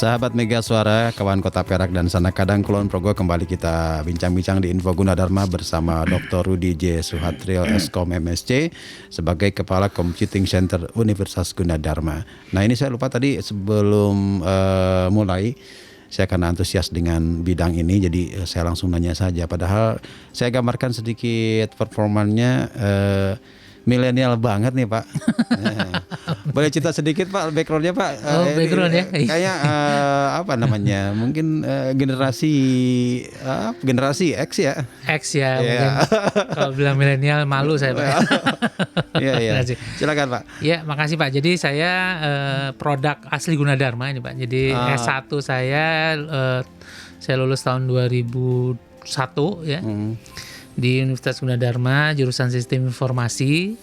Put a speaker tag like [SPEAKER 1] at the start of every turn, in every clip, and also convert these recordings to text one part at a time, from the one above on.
[SPEAKER 1] Sahabat Mega Suara, kawan Kota Perak dan Sanak Kadang Kulon Progo, kembali kita bincang-bincang di Info Gunadarma bersama Dr. Rudi J. Suhatrio Eskom MSc sebagai Kepala Computing Center Universitas Gunadarma. Nah, ini saya lupa tadi sebelum mulai, saya karena antusias dengan bidang ini, jadi saya langsung nanya saja. Padahal saya gambarkan sedikit performanya, milenial banget nih Pak. Boleh cerita sedikit Pak backgroundnya Pak?
[SPEAKER 2] Background ya.
[SPEAKER 1] Kayak apa namanya? Mungkin generasi X ya.
[SPEAKER 2] X ya. Mungkin kalau bilang milenial malu saya Pak.
[SPEAKER 1] Iya. Silakan Pak.
[SPEAKER 2] Ya, makasih Pak. Jadi saya produk asli Gunadarma ini Pak. Jadi S1 saya lulus tahun 2001 ya. Di Universitas Gunadarma, jurusan Sistem Informasi.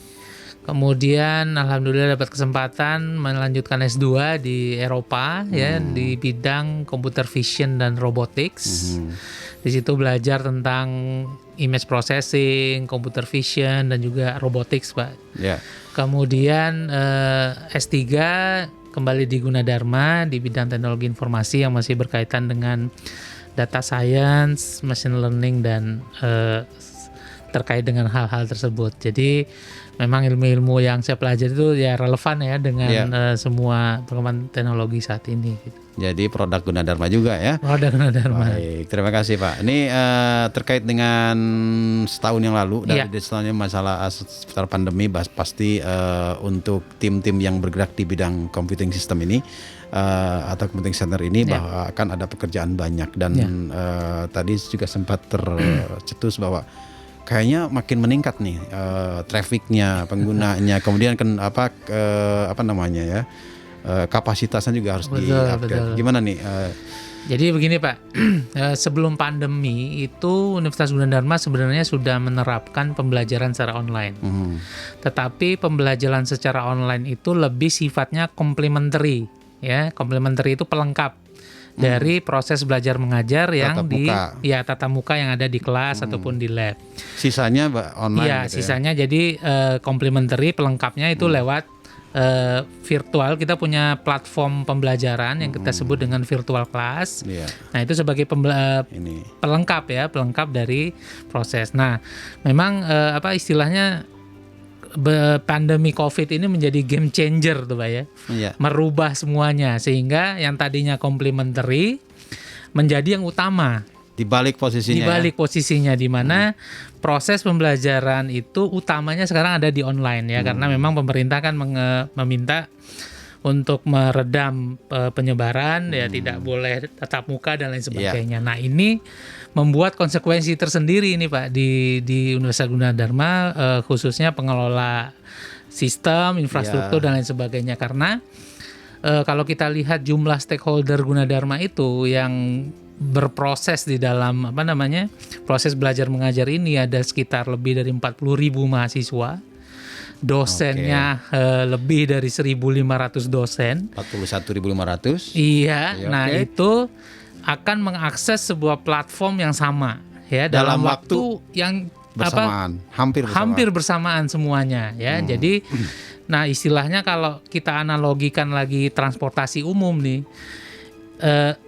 [SPEAKER 2] Kemudian alhamdulillah dapat kesempatan melanjutkan S2 di Eropa ya, di bidang computer vision dan robotics. Di situ belajar tentang image processing, computer vision dan juga robotics, Pak.
[SPEAKER 1] Yeah.
[SPEAKER 2] Kemudian S3 kembali di Gunadarma di bidang teknologi informasi yang masih berkaitan dengan data science, machine learning dan terkait dengan hal-hal tersebut. Jadi memang ilmu-ilmu yang saya pelajari itu ya relevan ya dengan semua perkembangan teknologi saat ini. Gitu.
[SPEAKER 1] Jadi produk Gunadarma juga ya?
[SPEAKER 2] Produk Gunadarma.
[SPEAKER 1] Baik, terima kasih Pak. Ini terkait dengan setahun yang lalu dari setahunnya masalah seputar pandemi, pasti untuk tim-tim yang bergerak di bidang computing system ini atau computing center ini bahwa akan ada pekerjaan banyak dan tadi juga sempat tercetus bahwa kayaknya makin meningkat nih trafficnya, penggunanya, kemudian kapasitasnya juga harus di-upgrade. Gimana nih?
[SPEAKER 2] Jadi begini Pak, sebelum pandemi itu Universitas Gunadarma sebenarnya sudah menerapkan pembelajaran secara online. Tetapi pembelajaran secara online itu lebih sifatnya complementary, ya. Complementary itu pelengkap dari proses belajar mengajar yang tatap muka yang ada di kelas ataupun di lab.
[SPEAKER 1] Sisanya online.
[SPEAKER 2] Iya,
[SPEAKER 1] gitu
[SPEAKER 2] sisanya jadi complementary pelengkapnya itu lewat virtual. Kita punya platform pembelajaran yang kita sebut dengan virtual class. Nah, itu sebagai pelengkap dari proses. Nah, memang istilahnya pandemi COVID ini menjadi game changer tuh Pak ya. Merubah semuanya sehingga yang tadinya complementary menjadi yang utama. Di balik posisinya di mana proses pembelajaran itu utamanya sekarang ada di online ya, karena memang pemerintah kan meminta untuk meredam penyebaran ya, tidak boleh tatap muka dan lain sebagainya. Nah, ini membuat konsekuensi tersendiri ini Pak di Universitas Gunadarma, khususnya pengelola sistem, infrastruktur dan lain sebagainya, karena kalau kita lihat jumlah stakeholder Gunadarma itu yang berproses di dalam proses belajar mengajar ini ada sekitar lebih dari 40.000 mahasiswa. Dosennya lebih dari 1.500 dosen.
[SPEAKER 1] 41.500.
[SPEAKER 2] Iya, nah itu akan mengakses sebuah platform yang sama ya dalam waktu yang
[SPEAKER 1] bersamaan,
[SPEAKER 2] hampir bersamaan semuanya ya. Jadi nah istilahnya kalau kita analogikan lagi transportasi umum nih,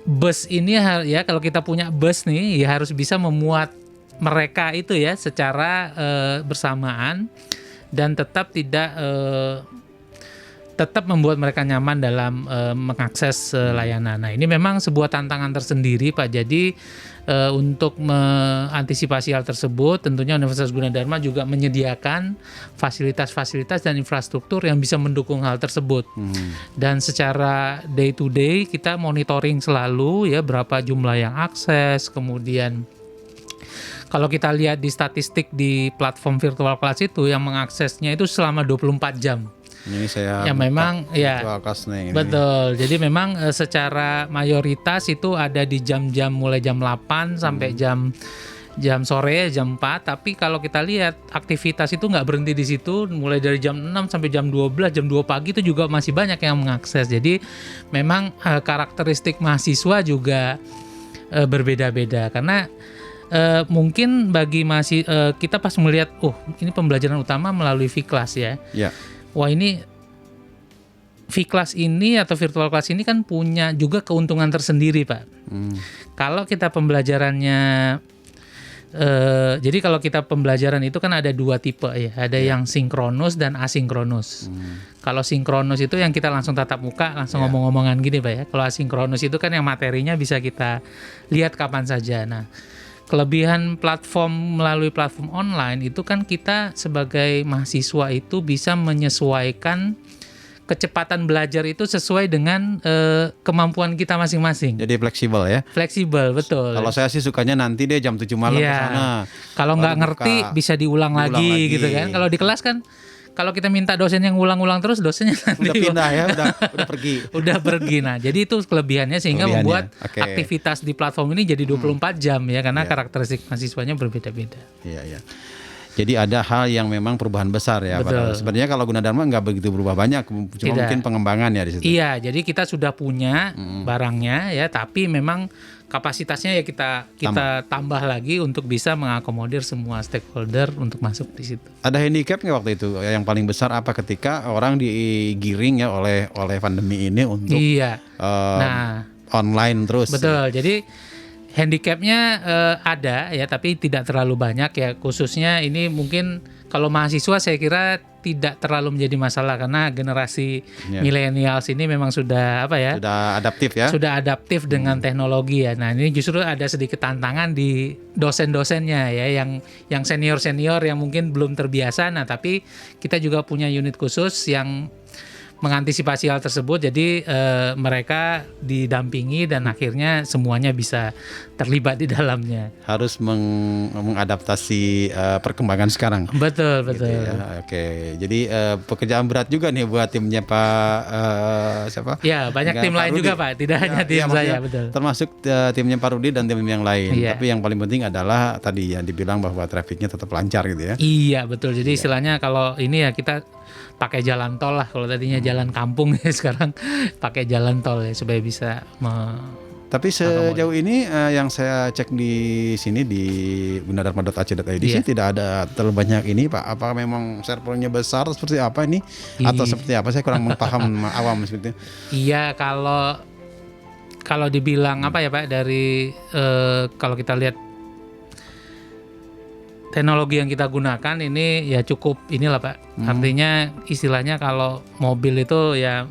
[SPEAKER 2] bus ini ya, kalau kita punya bus nih ya harus bisa memuat mereka itu ya secara bersamaan dan tetap membuat mereka nyaman dalam mengakses layanan. Nah, ini memang sebuah tantangan tersendiri Pak. Jadi untuk mengantisipasi hal tersebut, tentunya Universitas Gunadarma juga menyediakan fasilitas-fasilitas dan infrastruktur yang bisa mendukung hal tersebut. Dan secara day to day kita monitoring selalu ya berapa jumlah yang akses, kemudian kalau kita lihat di statistik di platform virtual class itu yang mengaksesnya itu selama 24 jam.
[SPEAKER 1] Ini saya
[SPEAKER 2] memang
[SPEAKER 1] virtual class nih.
[SPEAKER 2] Betul. Jadi memang secara mayoritas itu ada di jam-jam mulai jam 8 sampai jam sore, jam 4. Tapi kalau kita lihat aktivitas itu nggak berhenti di situ, mulai dari jam 6 sampai jam 12, jam 2 pagi itu juga masih banyak yang mengakses. Jadi memang karakteristik mahasiswa juga berbeda-beda karena mungkin bagi kita pas melihat ini pembelajaran utama melalui V-Class ya. Wah, ini V-Class ini atau virtual class ini kan punya juga keuntungan tersendiri, Pak. Kalau kita pembelajarannya, jadi kalau kita pembelajaran itu kan ada 2 tipe ya, ada yang sinkronus dan asinkronus. Kalau sinkronus itu yang kita langsung tatap muka, langsung ngomong-ngomongan gini, Pak ya. Kalau asinkronus itu kan yang materinya bisa kita lihat kapan saja. Nah, kelebihan platform melalui platform online itu kan kita sebagai mahasiswa itu bisa menyesuaikan kecepatan belajar itu sesuai dengan kemampuan kita masing-masing.
[SPEAKER 1] Jadi fleksibel ya?
[SPEAKER 2] Fleksibel, betul.
[SPEAKER 1] Kalau saya sih sukanya nanti deh jam 7 malam ke sana.
[SPEAKER 2] Kalau nggak ngerti bisa diulang lagi gitu kan. Kalau di kelas kan, kalau kita minta dosen yang ulang-ulang terus, dosennya nanti
[SPEAKER 1] udah pindah ya, udah pergi.
[SPEAKER 2] Udah pergi. Nah, jadi itu kelebihannya sehingga membuat aktivitas di platform ini jadi 24 jam ya, karena karakteristik mahasiswanya berbeda-beda.
[SPEAKER 1] Iya. Jadi ada hal yang memang perubahan besar ya. Sebenarnya kalau Gunadarma nggak begitu berubah banyak, cuma mungkin pengembangan ya di situ.
[SPEAKER 2] Iya, jadi kita sudah punya barangnya ya, tapi memang kapasitasnya ya kita tambah lagi untuk bisa mengakomodir semua stakeholder untuk masuk di situ.
[SPEAKER 1] Ada handicap nggak waktu itu? Yang paling besar apa ketika orang digiring ya oleh pandemi ini untuk online terus?
[SPEAKER 2] Betul. Jadi handicapnya ada ya, tapi tidak terlalu banyak ya. Khususnya ini mungkin kalau mahasiswa saya kira tidak terlalu menjadi masalah, karena generasi milenials ini memang sudah
[SPEAKER 1] sudah adaptif ya.
[SPEAKER 2] Sudah adaptif dengan teknologi ya. Nah, ini justru ada sedikit tantangan di dosen-dosennya ya, yang senior-senior yang mungkin belum terbiasa. Nah, tapi kita juga punya unit khusus yang mengantisipasi hal tersebut, jadi mereka didampingi dan akhirnya semuanya bisa terlibat di dalamnya.
[SPEAKER 1] Harus mengadaptasi perkembangan sekarang.
[SPEAKER 2] Betul.
[SPEAKER 1] Gitu ya. Oke, jadi pekerjaan berat juga nih buat timnya Pak siapa?
[SPEAKER 2] Ya, banyak tim lain juga Pak, tidak hanya tim saya, betul.
[SPEAKER 1] Termasuk timnya Pak Rudi dan tim yang lain. Tapi yang paling penting adalah tadi yang dibilang bahwa trafiknya tetap lancar gitu ya.
[SPEAKER 2] Iya, betul. Jadi istilahnya kalau ini ya kita pakai jalan tol lah, kalau tadinya jalan kampung ya sekarang pakai jalan tol ya supaya bisa.
[SPEAKER 1] Tapi sejauh ini yang saya cek di sini di gunadarma.ac.id sih tidak ada terlalu banyak ini Pak. Apakah memang servernya besar seperti apa ini atau seperti apa? Saya kurang paham awam seperti itu.
[SPEAKER 2] Iya, kalau dibilang apa ya Pak, dari kalau kita lihat teknologi yang kita gunakan ini ya cukup inilah Pak. Artinya istilahnya kalau mobil itu ya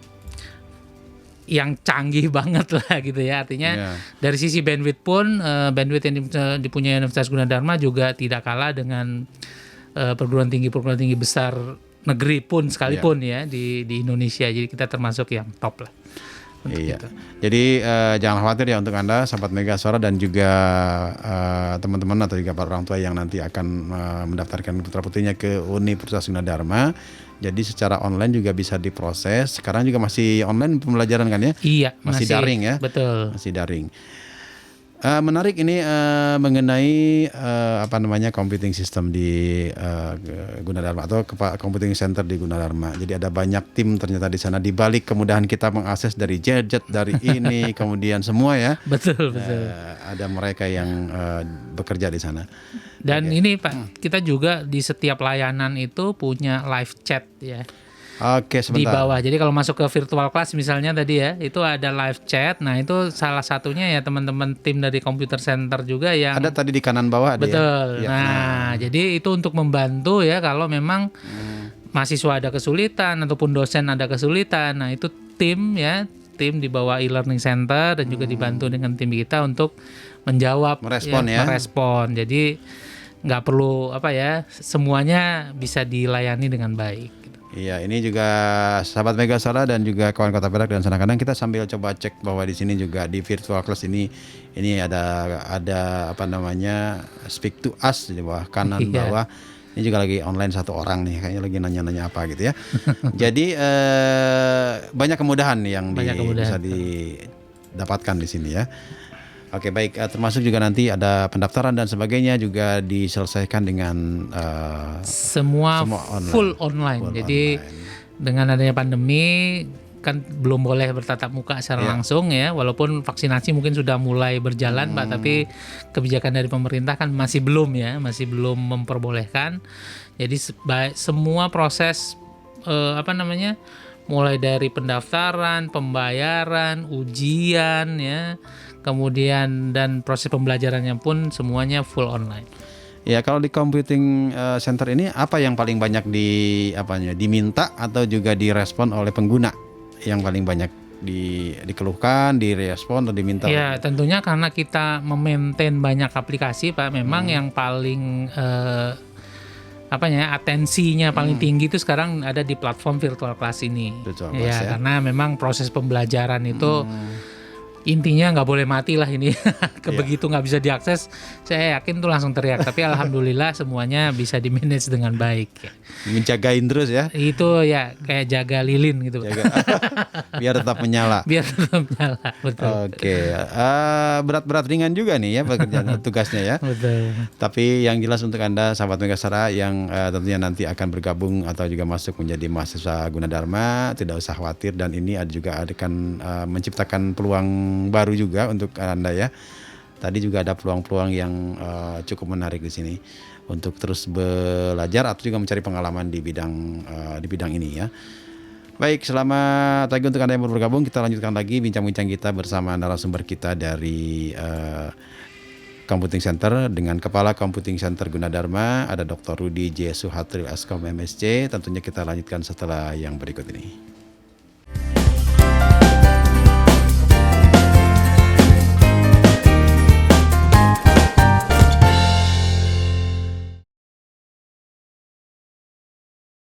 [SPEAKER 2] yang canggih banget lah gitu ya. Artinya dari sisi bandwidth pun bandwidth yang dipunyai Universitas Gunadarma juga tidak kalah dengan perguruan tinggi besar negeri pun sekalipun ya di Indonesia. Jadi kita termasuk yang top lah.
[SPEAKER 1] Iya. Jadi jangan khawatir ya untuk Anda sahabat Mega Suara dan juga teman-teman atau juga para orang tua yang nanti akan mendaftarkan putra-putrinya ke Universitas Gunadarma. Jadi secara online juga bisa diproses. Sekarang juga masih online pembelajaran kan ya?
[SPEAKER 2] Iya,
[SPEAKER 1] masih daring ya.
[SPEAKER 2] Betul.
[SPEAKER 1] Masih daring. Menarik ini mengenai computing system di Gunadarma atau computing center di Gunadarma. Jadi ada banyak tim ternyata di sana, di balik kemudahan kita mengakses dari gadget dari ini kemudian semua ya.
[SPEAKER 2] Betul.
[SPEAKER 1] Ada mereka yang bekerja di sana.
[SPEAKER 2] Dan ini Pak, kita juga di setiap layanan itu punya live chat ya.
[SPEAKER 1] Oke, sebentar.
[SPEAKER 2] Di bawah. Jadi kalau masuk ke virtual class misalnya tadi ya, itu ada live chat. Nah, itu salah satunya ya teman-teman tim dari computer center juga yang
[SPEAKER 1] ada tadi di kanan bawah.
[SPEAKER 2] Betul. Ya. Nah, jadi itu untuk membantu ya kalau memang mahasiswa ada kesulitan ataupun dosen ada kesulitan. Nah, itu tim di bawah e-learning center dan juga dibantu dengan tim kita untuk menjawab, merespon. Jadi nggak perlu semuanya bisa dilayani dengan baik.
[SPEAKER 1] Iya, ini juga sahabat Mega Suara dan juga kawan Kota Perak dan Sana Kadang, kita sambil coba cek bahwa di sini juga di virtual class ini ada speak to us di bawah kanan bawah. Ini juga lagi online satu orang nih, kayaknya lagi nanya-nanya apa gitu ya. Jadi banyak kemudahan yang bisa didapatkan di sini ya. Oke, baik, termasuk juga nanti ada pendaftaran dan sebagainya juga diselesaikan dengan
[SPEAKER 2] semua full online. Jadi dengan adanya pandemi kan belum boleh bertatap muka secara langsung ya, walaupun vaksinasi mungkin sudah mulai berjalan Pak, tapi kebijakan dari pemerintah kan masih belum memperbolehkan. Jadi semua proses mulai dari pendaftaran, pembayaran, ujian ya, kemudian dan proses pembelajarannya pun semuanya full online.
[SPEAKER 1] Ya, kalau di computing center ini apa yang paling banyak diminta atau juga direspon oleh pengguna yang paling banyak dikeluhkan, direspon atau diminta?
[SPEAKER 2] Ya, tentunya karena kita memaintain banyak aplikasi, Pak, memang yang paling atensinya paling tinggi itu sekarang ada di platform virtual class ini.
[SPEAKER 1] Virtual class, ya.
[SPEAKER 2] Karena memang proses pembelajaran itu intinya nggak boleh mati lah ini. Begitu nggak bisa diakses, saya yakin tuh langsung teriak. Tapi alhamdulillah semuanya bisa di-manage dengan baik.
[SPEAKER 1] Menjagain terus ya?
[SPEAKER 2] Itu ya kayak jaga lilin gitu.
[SPEAKER 1] Biar tetap menyala.
[SPEAKER 2] Biar tetap menyala, betul.
[SPEAKER 1] Oke, berat-berat ringan juga nih ya pekerjaan tugasnya ya.
[SPEAKER 2] Betul.
[SPEAKER 1] Tapi yang jelas untuk Anda sahabat Megasara yang tentunya nanti akan bergabung atau juga masuk menjadi mahasiswa Gunadarma, tidak usah khawatir, dan ini juga akan menciptakan peluang baru juga untuk Anda ya. Tadi juga ada peluang-peluang yang cukup menarik di sini untuk terus belajar atau juga mencari pengalaman di bidang ini ya. Baik, selamat pagi untuk Anda yang baru bergabung. Kita lanjutkan lagi bincang-bincang kita bersama narasumber kita dari Computing Center dengan Kepala Computing Center Gunadarma, ada Dr. Rudy J. Suhatril, Eskom MSc. Tentunya kita lanjutkan setelah yang berikut ini.